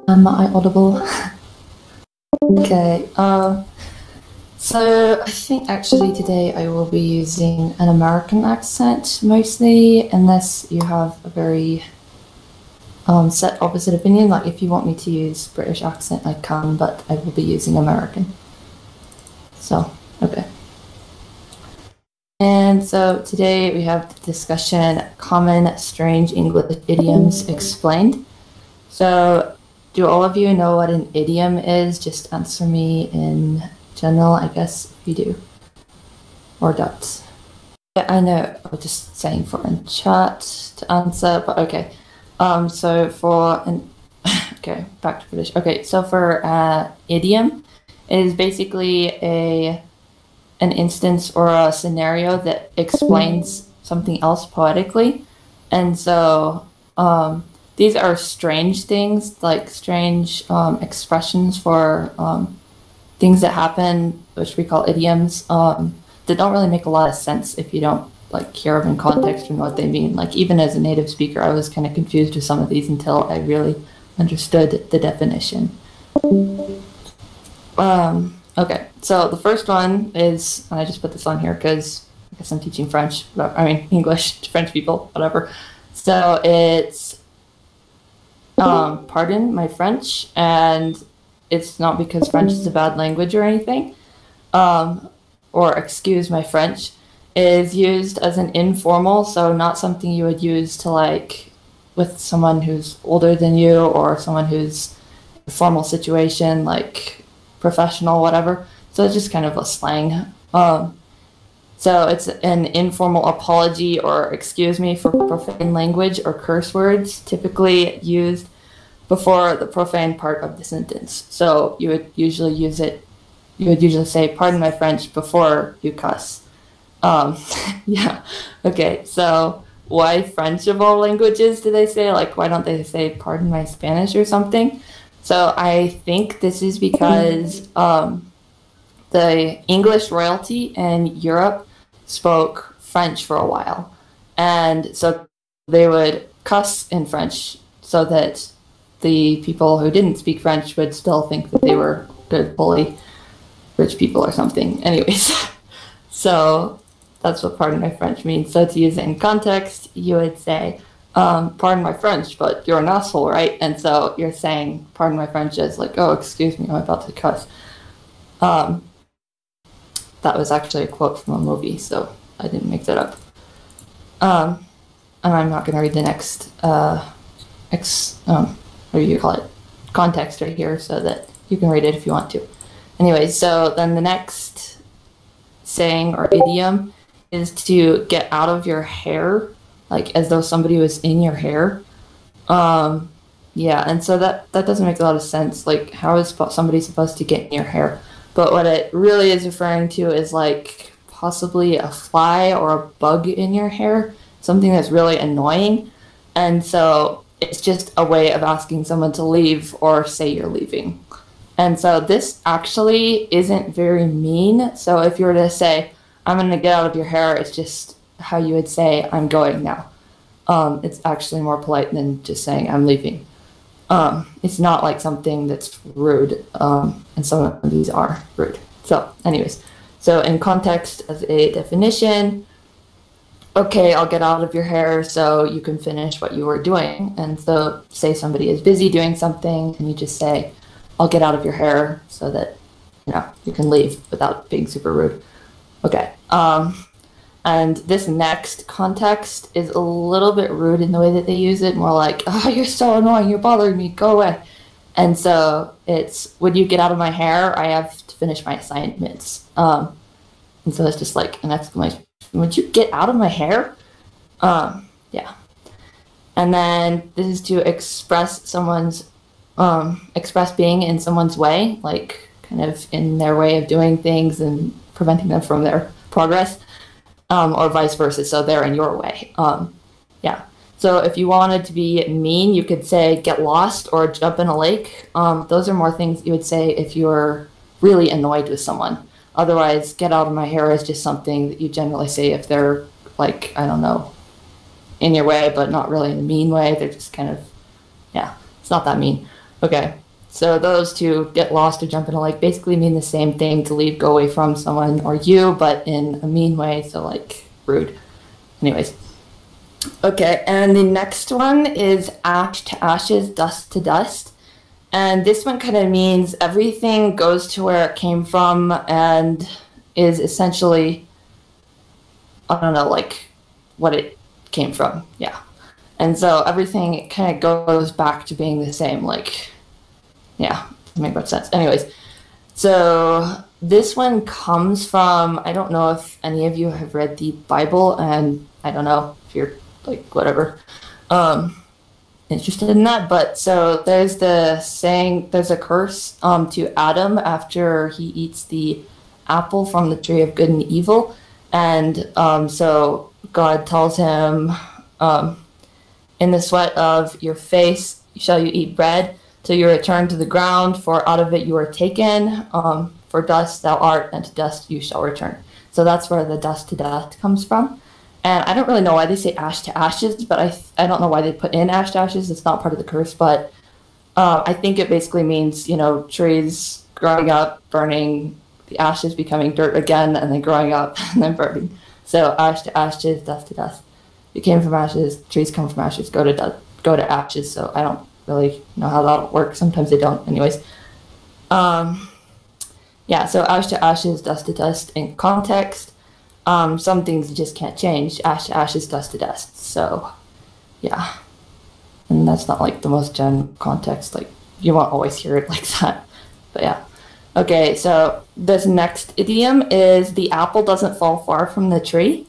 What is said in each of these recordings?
Am I audible? Okay, so I think actually today I will be using an American accent mostly, unless you have a very set opposite opinion. Like if you want me to use British accent, I can, but I will be using American. So, okay. And so today we have the discussion, Common Strange English Idioms Explained. So do all of you know what an idiom is? Just answer me in general, I guess, if you do. Or don't. Yeah, I know, I was just saying for in chat to answer, but okay. So for an, okay, back to British. Okay, so for idiom, it is basically an instance or a scenario that explains something else poetically. And so these are strange things, like strange expressions for things that happen, which we call idioms, that don't really make a lot of sense if you don't like hear them in context and what they mean. Like even as a native speaker, I was kind of confused with some of these until I really understood the definition. Okay, so the first one is, and I just put this on here because I guess I'm teaching French, I mean English to French people, whatever. So it's, pardon my French, and it's not because French is a bad language or anything, or excuse my French, is used as an informal, so not something you would use to like with someone who's older than you or someone who's in a formal situation, like professional, whatever. So it's just kind of a slang. So it's an informal apology or excuse me for profane language or curse words, typically used before the profane part of the sentence. So you would usually use it, you would usually say, pardon my French, before you cuss. Yeah, okay, so why French of all languages do they say? Like, why don't they say, pardon my Spanish or something? So I think this is because the English royalty in Europe spoke French for a while. And so they would cuss in French so that the people who didn't speak French would still think that they were good, bully, rich people or something. Anyways, so that's what pardon my French means. So to use it in context, you would say, pardon my French, but you're an asshole, right? And so you're saying, pardon my French, as like, oh, excuse me, I'm about to cuss. That was actually a quote from a movie, so I didn't make that up. And I'm not going to read the next, what do you call it? Context right here, so that you can read it if you want to. Anyway, so then the next saying or idiom is to get out of your hair, like as though somebody was in your hair. Yeah, and so that doesn't make a lot of sense. Like, how is somebody supposed to get in your hair? But what it really is referring to is like possibly a fly or a bug in your hair, something that's really annoying. And so it's just a way of asking someone to leave or say you're leaving. And so this actually isn't very mean. So if you were to say, I'm going to get out of your hair, it's just how you would say, I'm going now. It's actually more polite than just saying, I'm leaving. It's not like something that's rude, and some of these are rude. So anyways, so in context as a definition, okay, I'll get out of your hair so you can finish what you were doing. And so say somebody is busy doing something and you just say, I'll get out of your hair so that, you know, you can leave without being super rude. Okay. And this next context is a little bit rude in the way that they use it, more like, oh, you're so annoying, you're bothering me, go away. And so it's, would you get out of my hair? I have to finish my assignments. And so it's just like an exclamation, would you get out of my hair? Yeah. And then this is to express someone's, express being in someone's way, like kind of in their way of doing things and preventing them from their progress. Or vice versa, so they're in your way. Yeah. So if you wanted to be mean, you could say get lost or jump in a lake. Those are more things you would say if you're really annoyed with someone. Otherwise, get out of my hair is just something that you generally say if they're like, I don't know, in your way, but not really in a mean way. They're just kind of, yeah, it's not that mean. Okay, so those two, get lost or jump in a lake, basically mean the same thing: to leave, go away from someone or you, but in a mean way, so like rude. Anyways. Okay, and the next one is ash to ashes, dust to dust. And this one kind of means everything goes to where it came from and is essentially, I don't know, like what it came from. Yeah. And so everything kind of goes back to being the same. Like, yeah, doesn't make much sense. Anyways, so this one comes from, I don't know if any of you have read the Bible, and I don't know if you're like whatever interested in that, but so there's the saying, there's a curse to Adam after he eats the apple from the tree of good and evil, and so God tells him, in the sweat of your face shall you eat bread till you return to the ground, for out of it you are taken, for dust thou art, and to dust you shall return. So that's where the dust to dust comes from. And I don't really know why they say ash to ashes, but I don't know why they put in ash to ashes. It's not part of the curse, but I think it basically means, you know, trees growing up, burning, the ashes becoming dirt again, and then growing up and then burning. So ash to ashes, dust to dust. You came from ashes, trees come from ashes, go to ashes. So I don't really know how that'll work. Sometimes they don't. Anyways, yeah. So ash to ashes, dust to dust in context. Some things you just can't change. Ash to ashes, dust to dust. So, yeah. And that's not like the most general context. Like, you won't always hear it like that. But yeah. Okay, so this next idiom is the apple doesn't fall far from the tree.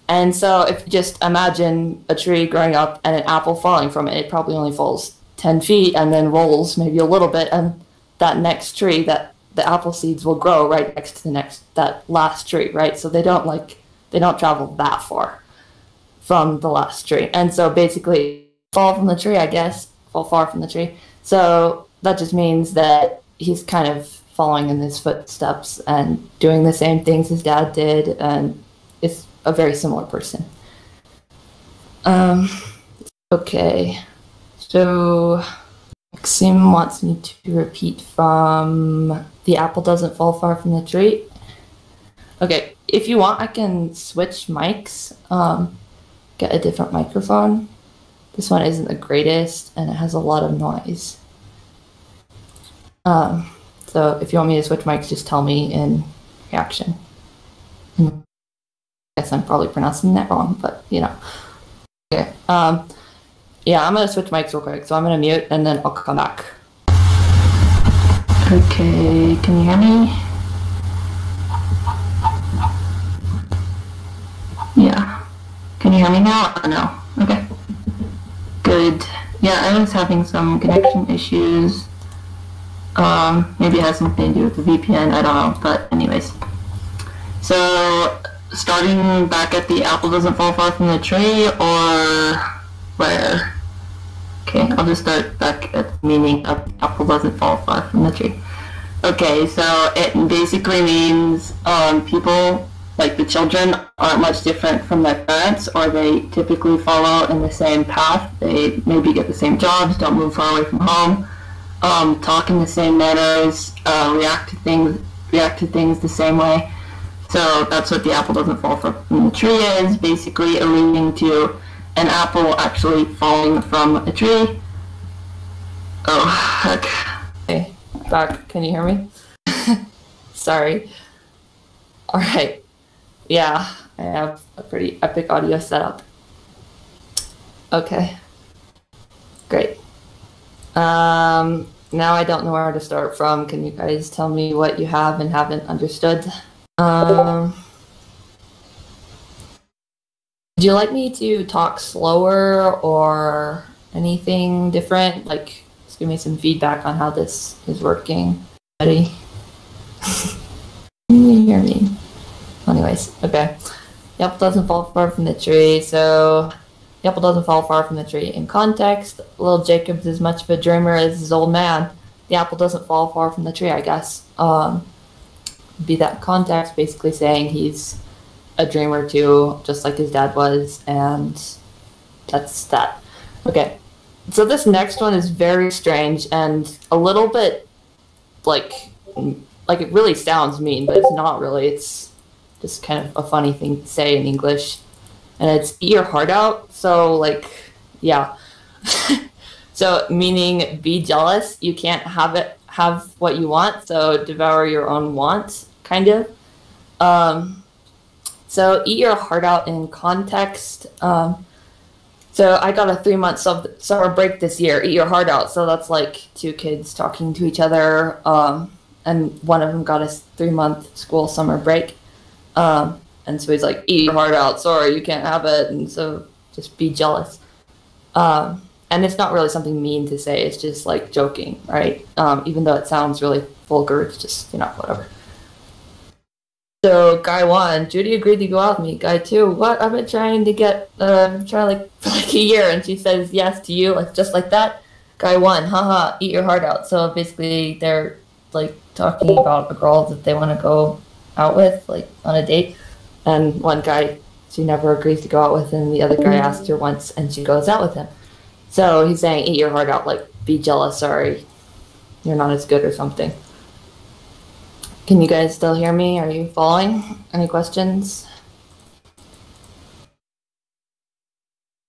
And so if you just imagine a tree growing up and an apple falling from it, it probably only falls 10 feet and then rolls maybe a little bit. And that next tree, that the apple seeds will grow right next to that last tree, right? So they don't travel that far from the last tree. And so basically fall from the tree, I guess, fall far from the tree. So that just means that he's kind of following in his footsteps and doing the same things his dad did, and is a very similar person. Okay, so Maxime wants me to repeat from the apple doesn't fall far from the tree. Okay, if you want, I can switch mics, get a different microphone. This one isn't the greatest, and it has a lot of noise. So if you want me to switch mics, just tell me in reaction. I guess I'm probably pronouncing that wrong, but you know. Okay. Yeah, I'm gonna switch mics real quick, so I'm gonna mute and then I'll come back. Okay, can you hear me? Yeah. Can you hear me now or no? Okay. Good. Yeah, I was having some connection issues. Maybe it has something to do with the VPN, I don't know, but anyways. So, starting back at the apple doesn't fall far from the tree, or where? Okay, I'll just start back at the meaning of apple doesn't fall far from the tree. Okay, so it basically means people, like the children, aren't much different from their parents, or they typically follow in the same path. They maybe get the same jobs, don't move far away from home, talk in the same manners, react to things the same way. So that's what the apple doesn't fall from the tree is, basically alluding to an apple actually falling from a tree. Oh, heck. Hey, back. Can you hear me? Sorry. Alright. Yeah, I have a pretty epic audio setup. Okay. Great. Now I don't know where to start from. Can you guys tell me what you have and haven't understood? Would you like me to talk slower or anything different? Like, just give me some feedback on how this is working. Ready? Can you hear me? Anyways, okay. The apple doesn't fall far from the tree, so the apple doesn't fall far from the tree. In context, little Jacob's as much of a dreamer as his old man. The apple doesn't fall far from the tree, I guess. Be that context, basically saying he's a dreamer too, just like his dad was, and that's that. Okay, So this next one is very strange and a little bit like it really sounds mean, but it's not really. It's just kind of a funny thing to say in English. And it's eat your heart out. So like, yeah. So meaning be jealous. You can't have what you want. So devour your own wants, kind of. So eat your heart out in context. So I got a 3-month summer break this year. Eat your heart out. So that's like 2 kids talking to each other. And one of them got a 3-month school summer break. And so he's like, eat your heart out. Sorry, you can't have it. And so just be jealous. And it's not really something mean to say. It's just like joking, right? Even though it sounds really vulgar, it's just, whatever. So guy 1, Judy agreed to go out with me. Guy 2, what? I've been trying to get, for like a year. And she says yes to you, like just like that. Guy 1, haha, eat your heart out. So basically they're like talking about a girl that they want to go out with, like on a date. And one guy, she never agrees to go out with him. The other guy asked her once and she goes out with him. So he's saying, eat your heart out, like be jealous, sorry, you're not as good or something. Can you guys still hear me? Are you following? Any questions?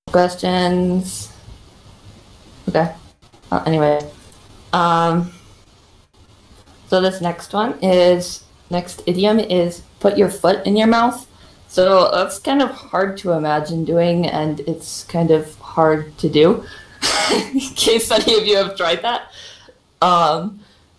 Questions? Okay. Anyway. So this next idiom is put your foot in your mouth. So that's kind of hard to imagine doing, and it's kind of hard to do, in case any of you have tried that.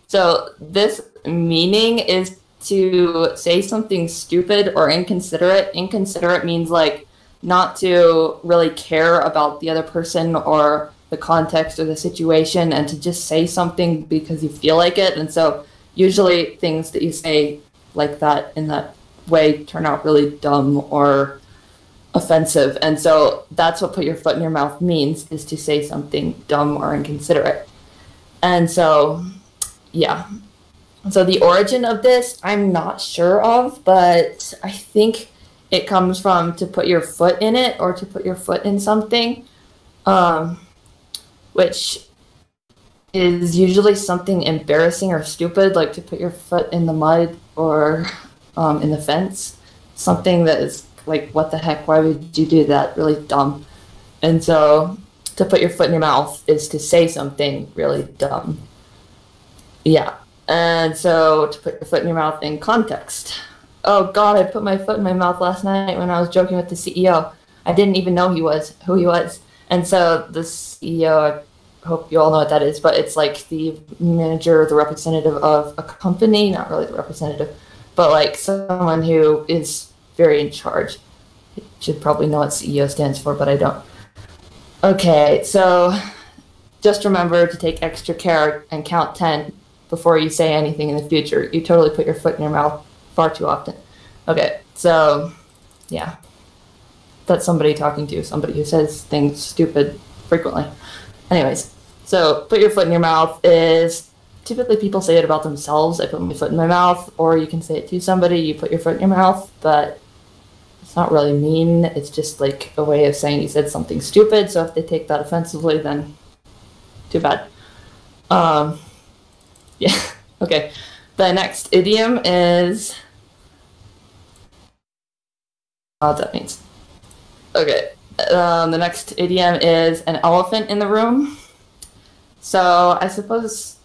So this meaning is to say something stupid or inconsiderate. Inconsiderate means like not to really care about the other person or the context or the situation, and to just say something because you feel like it. And so usually things that you say like that in that way turn out really dumb or offensive. And so that's what put your foot in your mouth means, is to say something dumb or inconsiderate. And so, yeah. So the origin of this, I'm not sure of, but I think it comes from to put your foot in it or to put your foot in something, which is usually something embarrassing or stupid, like to put your foot in the mud or in the fence. Something that is like, what the heck, why would you do that? Really dumb. And so to put your foot in your mouth is to say something really dumb. Yeah. And so to put your foot in your mouth in context. Oh God, I put my foot in my mouth last night when I was joking with the CEO. I didn't even know who he was. And so the CEO, I hope you all know what that is, but it's like the manager, the representative of a company, not really the representative, but like someone who is very in charge. You should probably know what CEO stands for, but I don't. Okay, so just remember to take extra care and count 10 before you say anything in the future. You totally put your foot in your mouth far too often. Okay, so yeah, that's somebody talking to you, somebody who says things stupid frequently. Anyways, so put your foot in your mouth is typically people say it about themselves. I put my foot in my mouth, or you can say it to somebody, you put your foot in your mouth, but it's not really mean. It's just like a way of saying you said something stupid. So if they take that offensively, then too bad. Yeah, okay. The next idiom is, what that means. Okay, the next idiom is an elephant in the room. So I suppose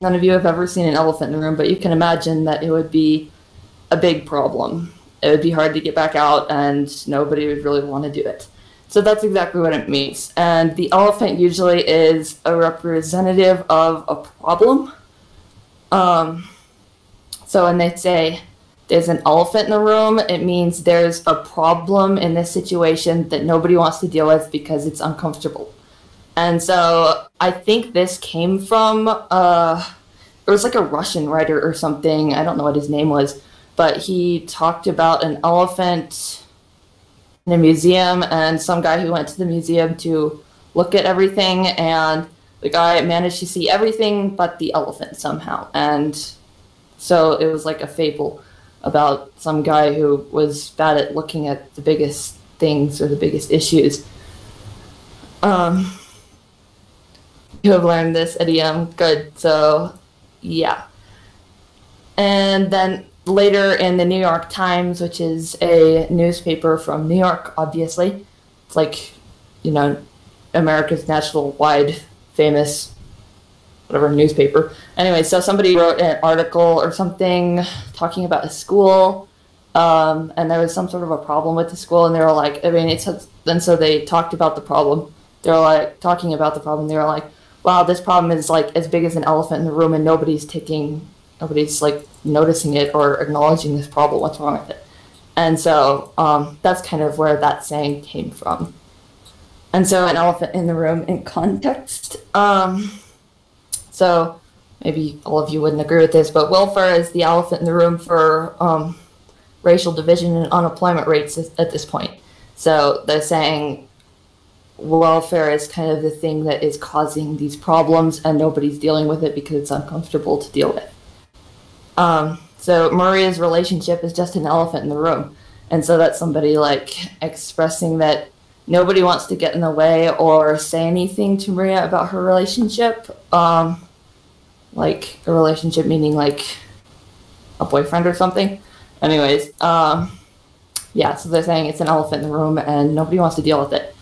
none of you have ever seen an elephant in the room, but you can imagine that it would be a big problem. It would be hard to get back out, and nobody would really want to do it. So that's exactly what it means. And the elephant usually is a representative of a problem. So when they say there's an elephant in the room, it means there's a problem in this situation that nobody wants to deal with because it's uncomfortable. And so I think this came from, it was like a Russian writer or something. I don't know what his name was, but he talked about an elephant in a museum and some guy who went to the museum to look at everything, and the guy managed to see everything but the elephant somehow. And so it was like a fable about some guy who was bad at looking at the biggest things or the biggest issues. you have learned this idiom. Good. So, yeah. And then later in the New York Times, which is a newspaper from New York, obviously, it's like, you know, America's national-wide famous whatever newspaper. Anyway, so somebody wrote an article or something talking about a school, and there was some sort of a problem with the school, and they were like, I mean, and so they talked about the problem. They were like talking about the problem. They were like, wow, this problem is like as big as an elephant in the room, and nobody's like noticing it or acknowledging this problem. What's wrong with it? And so that's kind of where that saying came from. And so an elephant in the room in context. So maybe all of you wouldn't agree with this, but welfare is the elephant in the room for racial division and unemployment rates at this point. So they're saying welfare is kind of the thing that is causing these problems, and nobody's dealing with it because it's uncomfortable to deal with. So Maria's relationship is just an elephant in the room. And so that's somebody like expressing that nobody wants to get in the way or say anything to Maria about her relationship. Like a relationship meaning like a boyfriend or something. Anyways, yeah, so they're saying it's an elephant in the room and nobody wants to deal with it.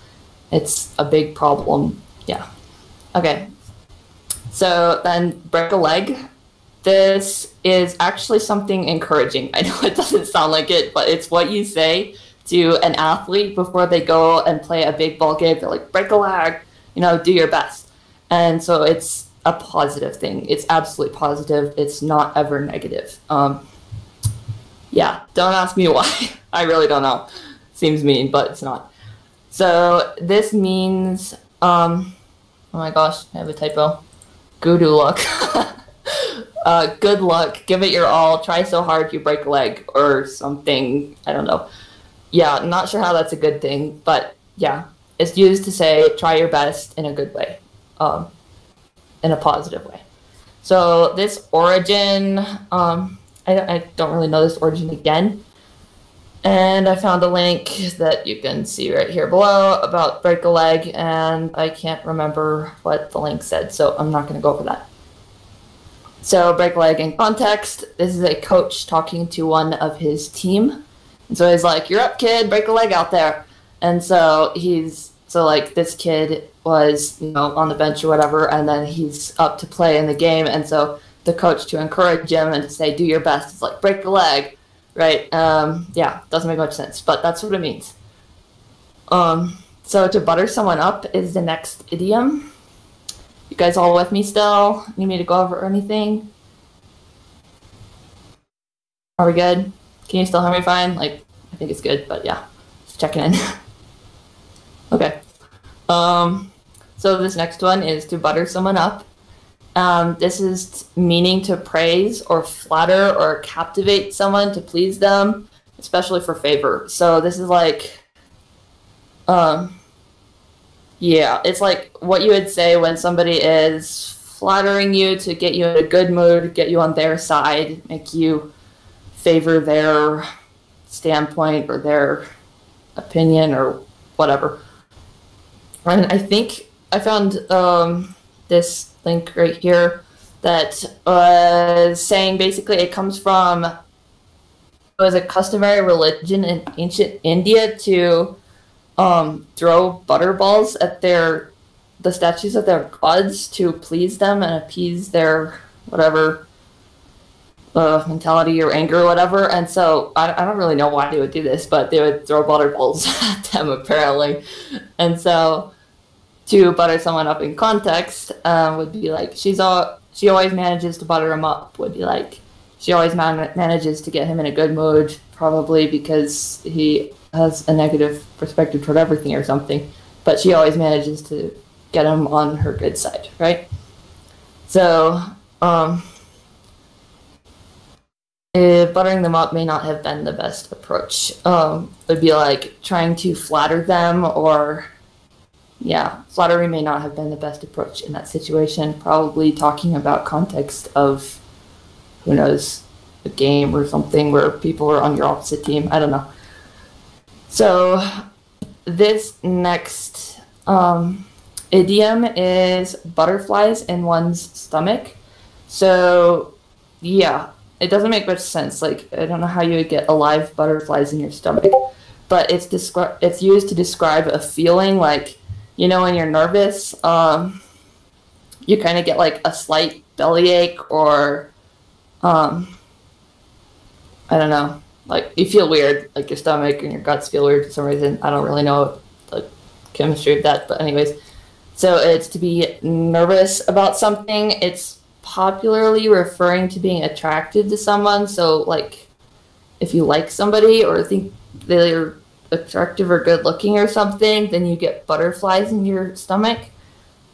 It's a big problem. Yeah. Okay. So then break a leg. This is actually something encouraging. I know it doesn't sound like it, but it's what you say to an athlete before they go and play a big ball game. They're like, break a leg, you know, do your best. And so it's a positive thing. It's absolutely positive. It's not ever negative. Yeah, don't ask me why. I really don't know. Seems mean, but it's not. So this means, oh my gosh, I have a typo. Good luck. Good luck. Give it your all. Try so hard you break a leg or something. I don't know. Yeah, not sure how that's a good thing, but yeah, it's used to say try your best in a good way, in a positive way. So this origin, I don't really know this origin again. And I found a link that you can see right here below about break a leg, and I can't remember what the link said, so I'm not going to go over that. So break a leg in context, this is a coach talking to one of his team. And so he's like, you're up, kid, break a leg out there. And so like this kid was, you know, on the bench or whatever, and then he's up to play in the game. And so the coach, to encourage him and to say, do your best, is like, break the leg, right? Yeah, doesn't make much sense, but that's what it means. So to butter someone up is the next idiom. You guys all with me still? Need me to go over anything? Are we good? Can you still hear me fine? Like, I think it's good, but yeah, just checking in. Okay. So this next one is to butter someone up. This is meaning to praise or flatter or captivate someone to please them, especially for favor. So this is like, yeah, it's like what you would say when somebody is flattering you to get you in a good mood, get you on their side, make you favor their standpoint or their opinion or whatever. And I think I found this link right here that was saying basically it comes from, it was a customary religion in ancient India to throw butterballs at the statues of their gods to please them and appease their whatever mentality or anger or whatever. And so I don't really know why they would do this, but they would throw butterballs at them apparently. And so to butter someone up in context would be like, she always manages to butter him up, would be like, she always manages to get him in a good mood, probably because he has a negative perspective toward everything or something, but she always manages to get him on her good side, right? So buttering them up may not have been the best approach. It would be like trying to flatter them, or yeah, flattery may not have been the best approach in that situation. Probably talking about context of, who knows, a game or something where people are on your opposite team. I don't know. So this next idiom is butterflies in one's stomach. So, yeah, it doesn't make much sense. Like, I don't know how you would get alive butterflies in your stomach, but it's used to describe a feeling, like, you know, when you're nervous, you kind of get like a slight bellyache, or I don't know, like you feel weird, like your stomach and your guts feel weird for some reason. I don't really know the chemistry of that, but anyways, so it's to be nervous about something. It's popularly referring to being attracted to someone. So like if you like somebody or think they're attractive or good looking or something, then you get butterflies in your stomach.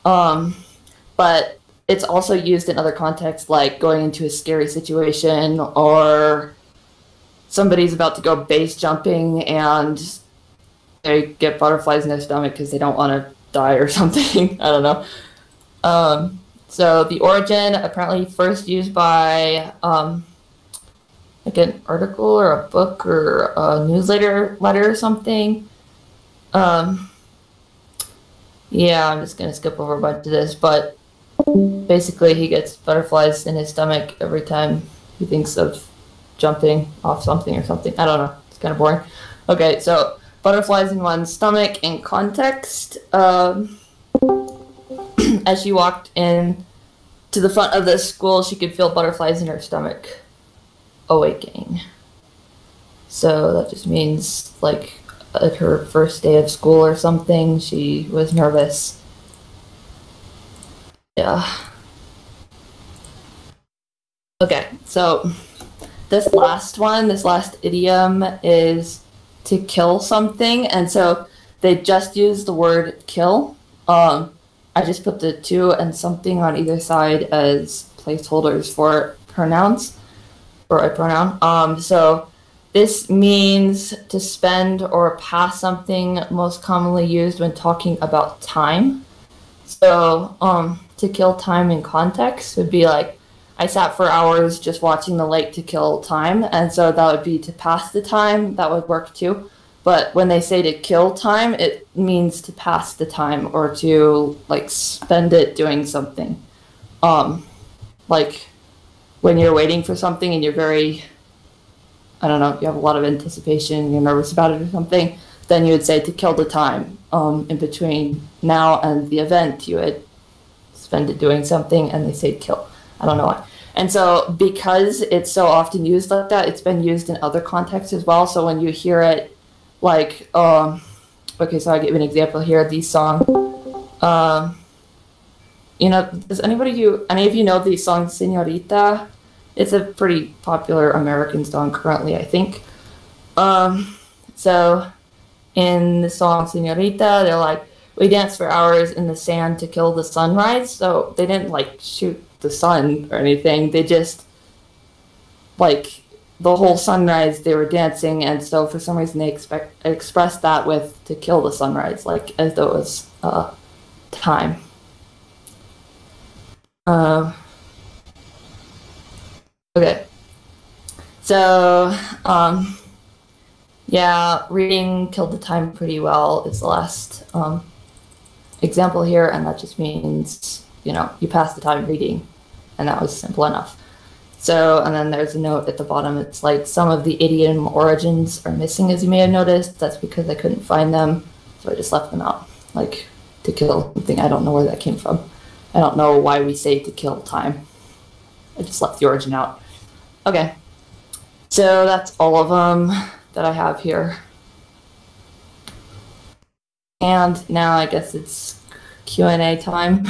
But it's also used in other contexts, like going into a scary situation, or somebody's about to go base jumping and they get butterflies in their stomach because they don't want to die or something. I don't know. So the origin, apparently first used by like an article or a book or a newsletter letter or something. Yeah, I'm just gonna skip over a bunch of this, but basically he gets butterflies in his stomach every time he thinks of jumping off something or something. I don't know. It's kind of boring. Okay, so butterflies in one's stomach in context. As she walked in to the front of the school, she could feel butterflies in her stomach awakening. So that just means like at her first day of school or something, she was nervous. Yeah. Okay, so this last idiom is to kill something, and so they just use the word kill. I just put the to and something on either side as placeholders for pronouns, or a pronoun. So this means to spend or pass something, most commonly used when talking about time. So to kill time in context would be like, I sat for hours just watching the lake to kill time, and so that would be to pass the time. That would work too. But when they say to kill time, it means to pass the time or to like spend it doing something. Like when you're waiting for something and you're very, I don't know, you have a lot of anticipation, you're nervous about it or something, then you would say to kill the time. In between now and the event, you would spend it doing something, and they say kill. I don't know why. And so because it's so often used like that, it's been used in other contexts as well. So when you hear it, like, okay, so I'll give you an example here. The song, you know, does any of you know the song Señorita? It's a pretty popular American song currently, I think. So in the song Señorita, they're like, we danced for hours in the sand to kill the sunrise. So they didn't like shoot the sun or anything. They just, like, the whole sunrise they were dancing, and so for some reason they expressed that with to kill the sunrise, like as though it was time. Okay, so yeah, reading killed the time pretty well is the last example here, and that just means, you know, you pass the time reading, and that was simple enough. So, and then there's a note at the bottom. It's like some of the idiom origins are missing, as you may have noticed. That's because I couldn't find them, so I just left them out. Like, to kill something, I don't know where that came from. I don't know why we say to kill time. I just left the origin out. Okay, so that's all of them that I have here. And now I guess it's Q&A time.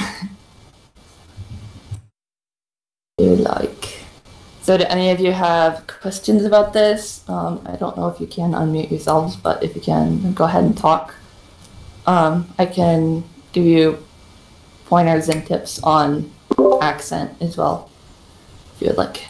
So do any of you have questions about this? I don't know if you can unmute yourselves, but if you can, go ahead and talk. I can give you pointers and tips on accent as well, if you would like.